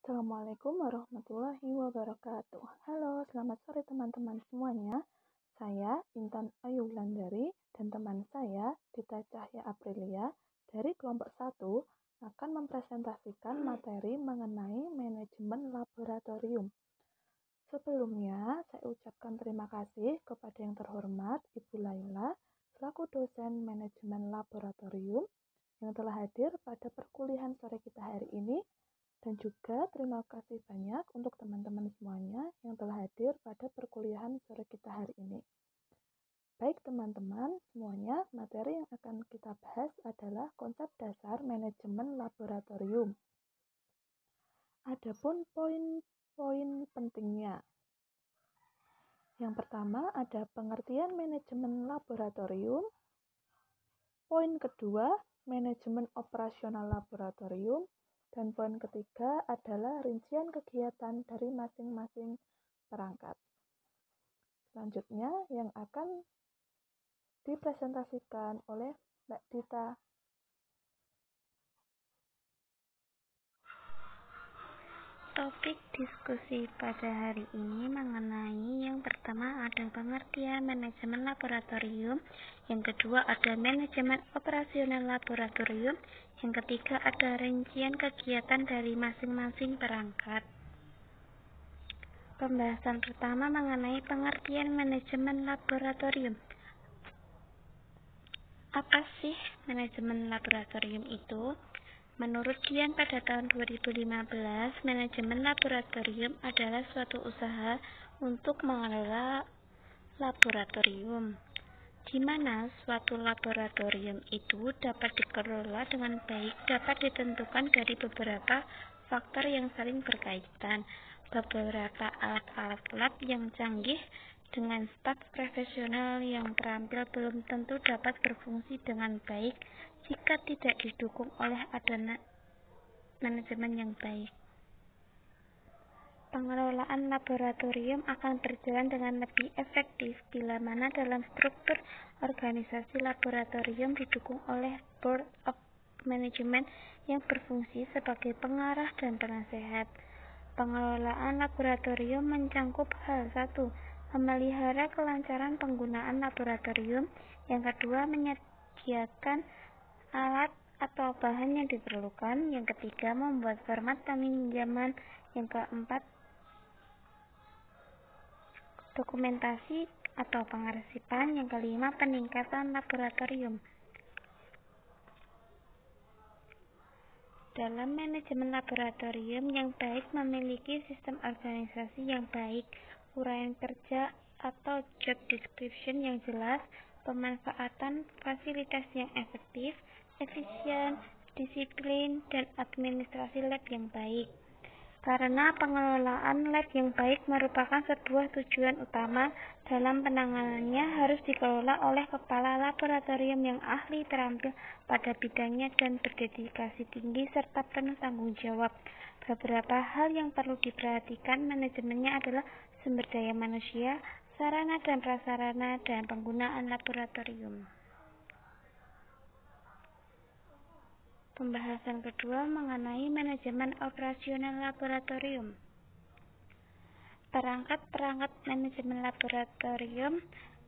Assalamualaikum warahmatullahi wabarakatuh. Halo, selamat sore teman-teman semuanya. Saya Intan Ayu Wulandari dan teman saya Dita Cahya Aprilia dari kelompok 1 akan mempresentasikan materi mengenai manajemen laboratorium. Sebelumnya, saya ucapkan terima kasih kepada yang terhormat Ibu Laila selaku dosen manajemen laboratorium yang telah hadir pada perkuliahan sore kita hari ini. Dan juga terima kasih banyak untuk teman-teman semuanya yang telah hadir pada perkuliahan sore kita hari ini. Baik teman-teman semuanya, materi yang akan kita bahas adalah konsep dasar manajemen laboratorium. Adapun poin-poin pentingnya. Yang pertama ada pengertian manajemen laboratorium. Poin kedua, manajemen operasional laboratorium. Dan poin ketiga adalah rincian kegiatan dari masing-masing perangkat. Selanjutnya yang akan dipresentasikan oleh Mbak Dita. Topik diskusi pada hari ini mengenai yang pertama ada pengertian manajemen laboratorium, yang kedua ada manajemen operasional laboratorium, yang ketiga ada rincian kegiatan dari masing-masing perangkat. Pembahasan pertama mengenai pengertian manajemen laboratorium. Apa sih manajemen laboratorium itu? Menurut Dian pada tahun 2015, manajemen laboratorium adalah suatu usaha untuk mengelola laboratorium, di mana suatu laboratorium itu dapat dikelola dengan baik dapat ditentukan dari beberapa faktor yang saling berkaitan. Beberapa alat-alat lab yang canggih dengan staf profesional yang terampil belum tentu dapat berfungsi dengan baik jika tidak didukung oleh adanya manajemen yang baik. Pengelolaan laboratorium akan berjalan dengan lebih efektif bila mana dalam struktur organisasi laboratorium didukung oleh Board of Management yang berfungsi sebagai pengarah dan penasehat. Pengelolaan laboratorium mencangkup hal satu, memelihara kelancaran penggunaan laboratorium, yang kedua menyediakan alat atau bahan yang diperlukan, yang ketiga membuat format peminjaman, yang keempat dokumentasi atau pengarsipan, yang kelima peningkatan laboratorium. Dalam manajemen laboratorium yang baik memiliki sistem organisasi yang baik, uraian kerja atau job description yang jelas, pemanfaatan fasilitas yang efektif, efisien, disiplin, dan administrasi lab yang baik. Karena pengelolaan lab yang baik merupakan sebuah tujuan utama, dalam penanganannya harus dikelola oleh kepala laboratorium yang ahli, terampil pada bidangnya, dan berdedikasi tinggi serta penuh tanggung jawab. Beberapa hal yang perlu diperhatikan manajemennya adalah sumber daya manusia, sarana dan prasarana, dan penggunaan laboratorium. Pembahasan kedua mengenai manajemen operasional laboratorium. Perangkat-perangkat manajemen laboratorium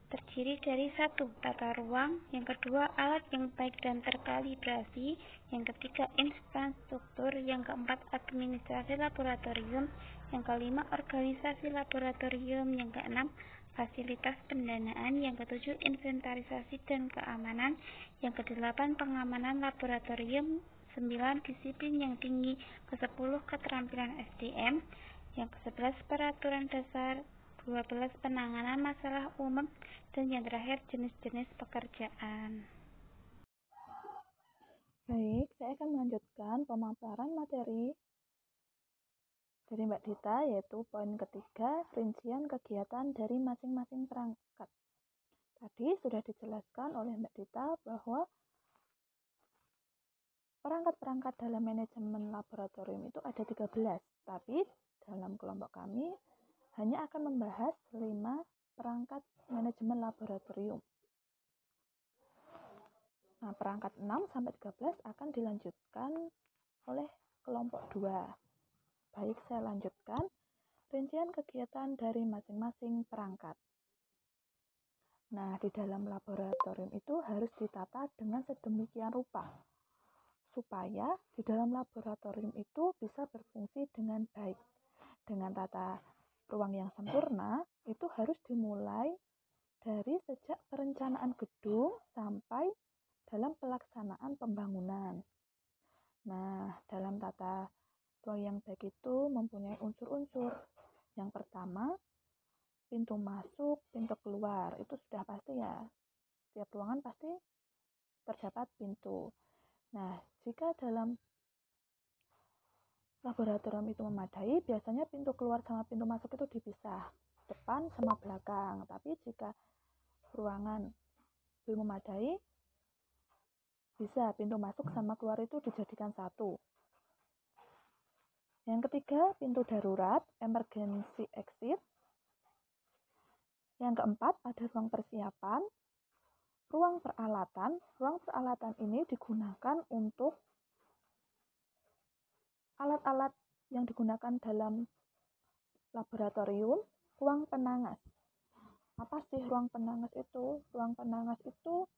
terdiri dari satu, tata ruang, yang kedua alat yang baik dan terkalibrasi, yang ketiga infrastruktur, yang keempat administrasi laboratorium, yang kelima organisasi laboratorium, yang keenam fasilitas pendanaan, yang ketujuh inventarisasi dan keamanan, yang kedelapan pengamanan laboratorium, 9 disiplin yang tinggi, ke-10 keterampilan SDM, yang ke-11 peraturan dasar, 12 penanganan masalah umum, dan yang terakhir jenis-jenis pekerjaan. Baik, saya akan melanjutkan pemaparan materi dari Mbak Dita, yaitu poin ketiga, rincian kegiatan dari masing-masing perangkat. Tadi sudah dijelaskan oleh Mbak Dita bahwa perangkat-perangkat dalam manajemen laboratorium itu ada 13, tapi dalam kelompok kami hanya akan membahas 5 perangkat manajemen laboratorium. Nah, perangkat 6 sampai 13 akan dilanjutkan oleh kelompok 2. Baik, saya lanjutkan. Rincian kegiatan dari masing-masing perangkat. Nah, di dalam laboratorium itu harus ditata dengan sedemikian rupa supaya di dalam laboratorium itu bisa berfungsi dengan baik. Dengan tata ruang yang sempurna, itu harus dimulai dari sejak perencanaan gedung sampai dalam pelaksanaan pembangunan. Nah, dalam tata ruang yang baik itu mempunyai unsur-unsur. Yang pertama, pintu masuk, pintu keluar. Itu sudah pasti ya. Setiap ruangan pasti terdapat pintu. Nah, jika dalam laboratorium itu memadai, biasanya pintu keluar sama pintu masuk itu dipisah, depan sama belakang. Tapi jika ruangan belum memadai, bisa pintu masuk sama keluar itu dijadikan satu. Yang ketiga, pintu darurat, emergency exit. Yang keempat, ada ruang persiapan, ruang peralatan. Ruang peralatan ini digunakan untuk alat-alat yang digunakan dalam laboratorium. Ruang penangas. Apa sih ruang penangas itu? Ruang penangas itu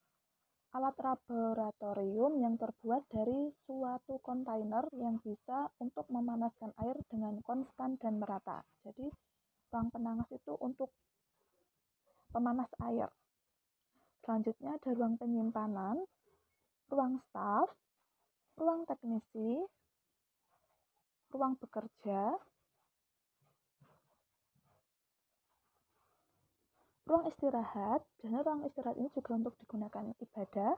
alat laboratorium yang terbuat dari suatu kontainer yang bisa untuk memanaskan air dengan konstan dan merata. Jadi, ruang penangas itu untuk pemanas air. Selanjutnya ada ruang penyimpanan, ruang staf, ruang teknisi, ruang bekerja, ruang istirahat, dan ruang istirahat ini juga untuk digunakan ibadah,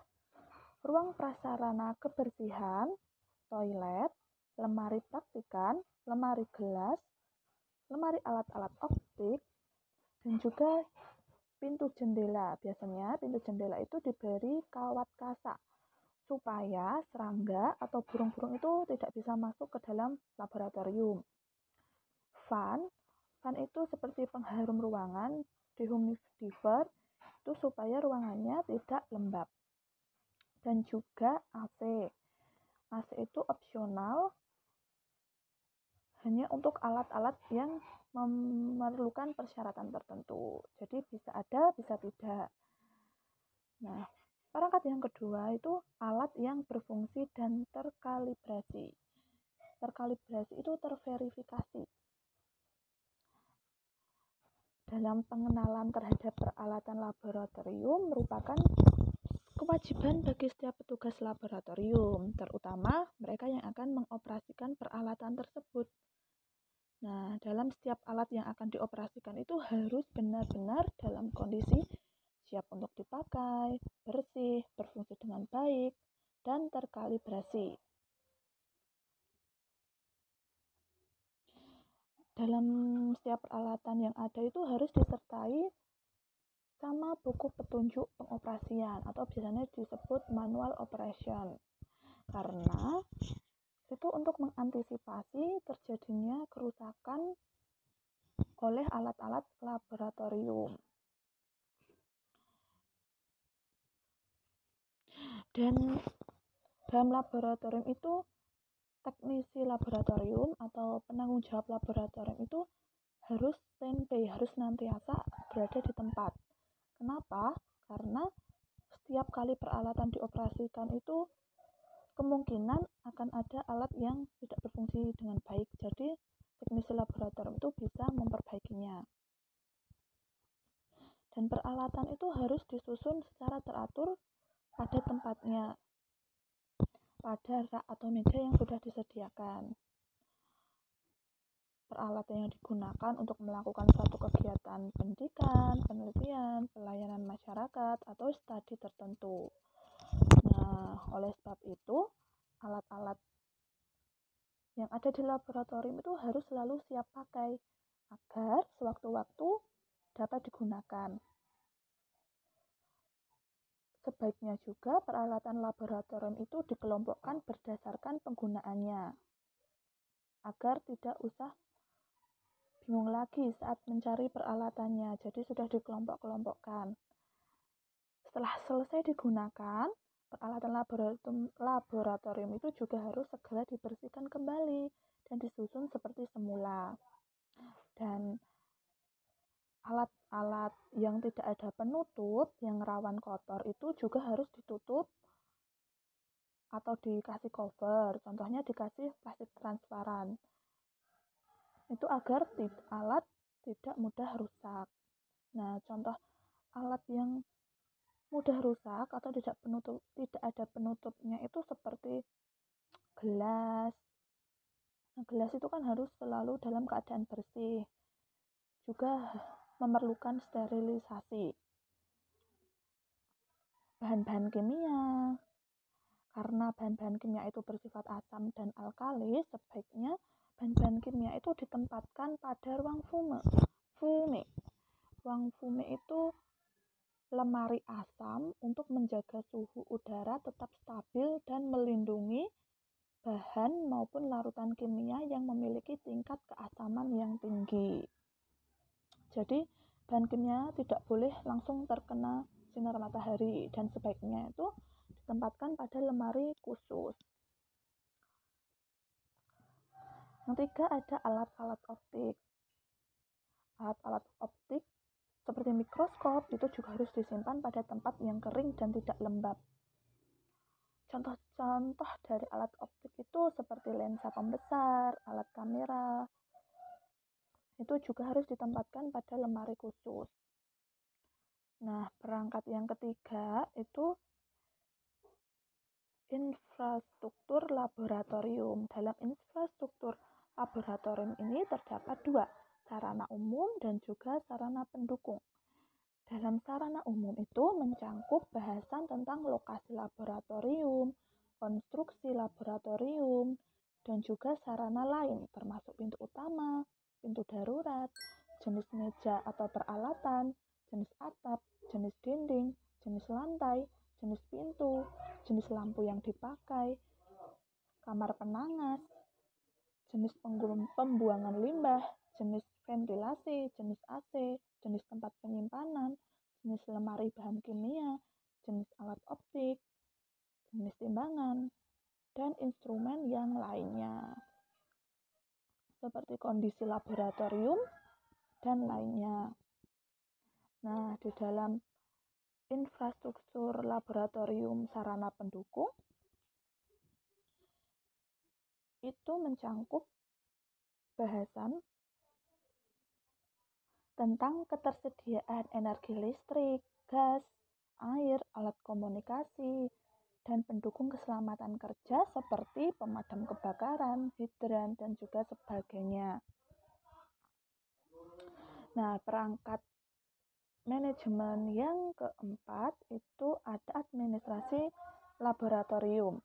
ruang prasarana kebersihan, toilet, lemari praktikan, lemari gelas, lemari alat-alat optik, dan juga pintu jendela. Biasanya pintu jendela itu diberi kawat kaca supaya serangga atau burung-burung itu tidak bisa masuk ke dalam laboratorium. Fan itu seperti pengharum ruangan, dehumidifier itu supaya ruangannya tidak lembab. Dan juga AC. AC itu opsional hanya untuk alat-alat yang memerlukan persyaratan tertentu. Jadi bisa ada, bisa tidak. Nah, perangkat yang kedua itu alat yang berfungsi dan terkalibrasi. Terkalibrasi itu terverifikasi. Dalam pengenalan terhadap peralatan laboratorium merupakan kewajiban bagi setiap petugas laboratorium, terutama mereka yang akan mengoperasikan peralatan tersebut. Nah, dalam setiap alat yang akan dioperasikan itu harus benar-benar dalam kondisi siap untuk dipakai, bersih, berfungsi dengan baik, dan terkalibrasi. Dalam setiap peralatan yang ada itu harus disertai sama buku petunjuk pengoperasian atau biasanya disebut manual operation. Karena itu untuk mengantisipasi terjadinya kerusakan oleh alat-alat laboratorium. Dan dalam laboratorium itu teknisi laboratorium atau penanggung jawab laboratorium itu harus standby, harus senantiasa berada di tempat. Kenapa? Karena setiap kali peralatan dioperasikan itu kemungkinan akan ada alat yang tidak berfungsi dengan baik. Jadi teknisi laboratorium itu bisa memperbaikinya. Dan peralatan itu harus disusun secara teratur pada tempatnya, pada rak atau meja yang sudah disediakan. Peralatan yang digunakan untuk melakukan suatu kegiatan pendidikan, penelitian, pelayanan masyarakat, atau studi tertentu. Nah, oleh sebab itu, alat-alat yang ada di laboratorium itu harus selalu siap pakai agar sewaktu-waktu dapat digunakan. Sebaiknya juga peralatan laboratorium itu dikelompokkan berdasarkan penggunaannya, agar tidak usah bingung lagi saat mencari peralatannya. Jadi sudah dikelompok-kelompokkan. Setelah selesai digunakan, peralatan laboratorium itu juga harus segera dibersihkan kembali dan disusun seperti semula. Dan alat-alat yang tidak ada penutup yang rawan kotor itu juga harus ditutup atau dikasih cover, contohnya dikasih plastik transparan. Itu agar alat tidak mudah rusak. Nah, contoh alat yang mudah rusak atau tidak ada penutupnya itu seperti gelas. Nah, gelas itu kan harus selalu dalam keadaan bersih. Juga memerlukan sterilisasi. Bahan-bahan kimia. Karena bahan-bahan kimia itu bersifat asam dan alkali, sebaiknya bahan-bahan kimia itu ditempatkan pada ruang fume. Ruang fume itu lemari asam untuk menjaga suhu udara tetap stabil dan melindungi bahan maupun larutan kimia yang memiliki tingkat keasaman yang tinggi. Jadi, bahan kimia tidak boleh langsung terkena sinar matahari dan sebaiknya itu ditempatkan pada lemari khusus. Yang ketiga ada alat-alat optik. Alat-alat optik seperti mikroskop itu juga harus disimpan pada tempat yang kering dan tidak lembab. Contoh-contoh dari alat optik itu seperti lensa pembesar, alat kamera, itu juga harus ditempatkan pada lemari khusus. Nah, perangkat yang ketiga itu infrastruktur laboratorium. Dalam infrastruktur laboratorium ini terdapat dua, sarana umum dan juga sarana pendukung. Dalam sarana umum itu mencangkup bahasan tentang lokasi laboratorium, konstruksi laboratorium, dan juga sarana lain termasuk pintu utama, pintu darurat, jenis meja atau peralatan, jenis atap, jenis dinding, jenis lantai, jenis pintu, jenis lampu yang dipakai, kamar penangas, jenis pembuangan limbah, jenis ventilasi, jenis AC, jenis tempat penyimpanan, jenis lemari bahan kimia, jenis alat optik, jenis timbangan, dan instrumen yang lainnya, seperti kondisi laboratorium dan lainnya. Nah, di dalam infrastruktur laboratorium sarana pendukung itu mencangkup bahasan tentang ketersediaan energi listrik, gas, air, alat komunikasi, dan pendukung keselamatan kerja seperti pemadam kebakaran, hidran, dan juga sebagainya. Nah, perangkat manajemen yang keempat itu ada administrasi laboratorium.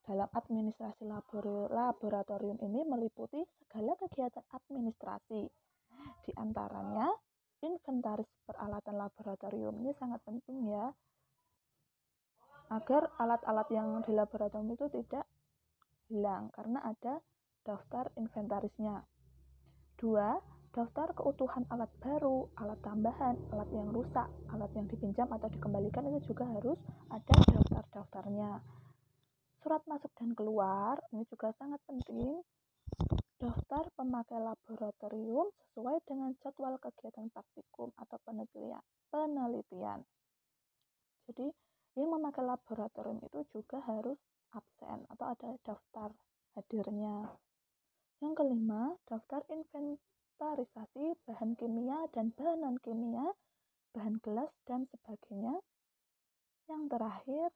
Dalam administrasi laboratorium ini meliputi segala kegiatan administrasi. Di antaranya, inventaris peralatan laboratorium ini sangat penting ya, agar alat-alat yang di laboratorium itu tidak hilang karena ada daftar inventarisnya. 2. Daftar keutuhan alat baru, alat tambahan, alat yang rusak, alat yang dipinjam atau dikembalikan itu juga harus ada daftar-daftarnya. Surat masuk dan keluar, ini juga sangat penting. Daftar pemakai laboratorium sesuai dengan jadwal kegiatan praktikum atau penelitian. Jadi, yang memakai laboratorium itu juga harus absen atau ada daftar hadirnya. Yang kelima, daftar inventarisasi bahan kimia dan bahan non-kimia, bahan gelas, dan sebagainya. Yang terakhir,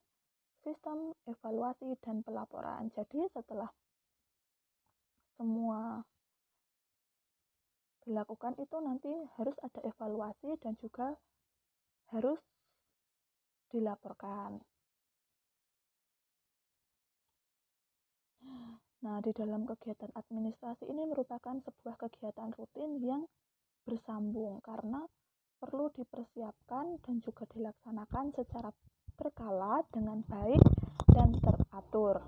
sistem evaluasi dan pelaporan. Jadi setelah semua dilakukan itu nanti harus ada evaluasi dan juga harus dilaporkan. Nah, di dalam kegiatan administrasi ini merupakan sebuah kegiatan rutin yang bersambung karena perlu dipersiapkan dan juga dilaksanakan secara berkala dengan baik dan teratur.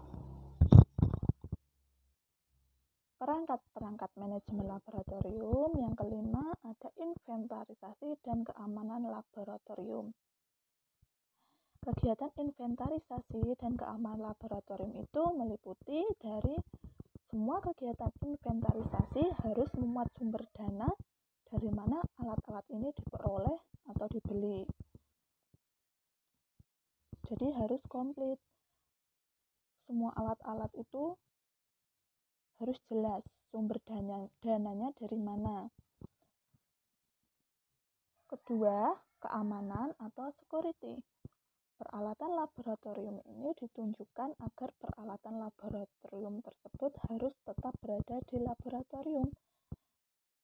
Perangkat-perangkat manajemen laboratorium yang kelima ada inventarisasi dan keamanan laboratorium. Kegiatan inventarisasi dan keamanan laboratorium itu meliputi dari Semua kegiatan inventarisasi harus memuat sumber dana dari mana alat-alat ini diperoleh atau dibeli. Jadi harus komplit. Semua alat-alat itu harus jelas sumber dananya dari mana. Kedua, keamanan atau security. Peralatan laboratorium ini ditunjukkan agar peralatan laboratorium tersebut harus tetap berada di laboratorium.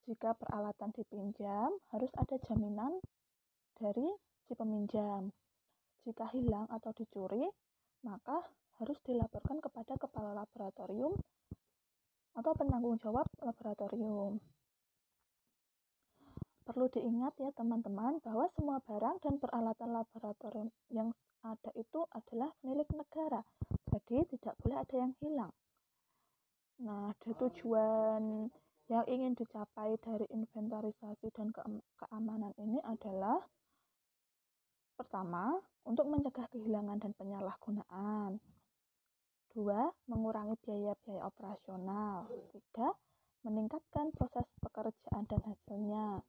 Jika peralatan dipinjam, harus ada jaminan dari si peminjam. Jika hilang atau dicuri, maka harus dilaporkan kepada kepala laboratorium atau penanggung jawab laboratorium. Perlu diingat ya teman-teman bahwa semua barang dan peralatan laboratorium yang ada itu adalah milik negara. Jadi tidak boleh ada yang hilang. Nah, ada tujuan yang ingin dicapai dari inventarisasi dan keamanan ini adalah pertama, untuk mencegah kehilangan dan penyalahgunaan. 2. Mengurangi biaya-biaya operasional. 3. Meningkatkan proses pekerjaan dan hasilnya.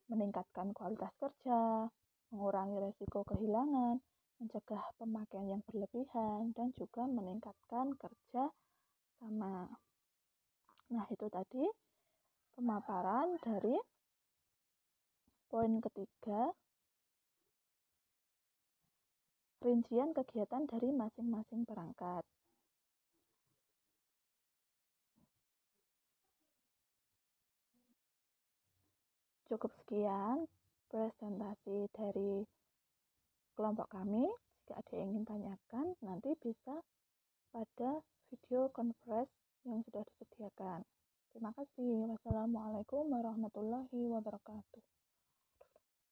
Meningkatkan kualitas kerja, mengurangi resiko kehilangan, mencegah pemakaian yang berlebihan, dan juga meningkatkan kerja sama. Nah, itu tadi pemaparan dari poin ketiga, rincian kegiatan dari masing-masing perangkat. Cukup sekian presentasi dari kelompok kami. Jika ada yang ingin tanyakan, nanti bisa pada video conference yang sudah disediakan. Terima kasih. Wassalamualaikum warahmatullahi wabarakatuh.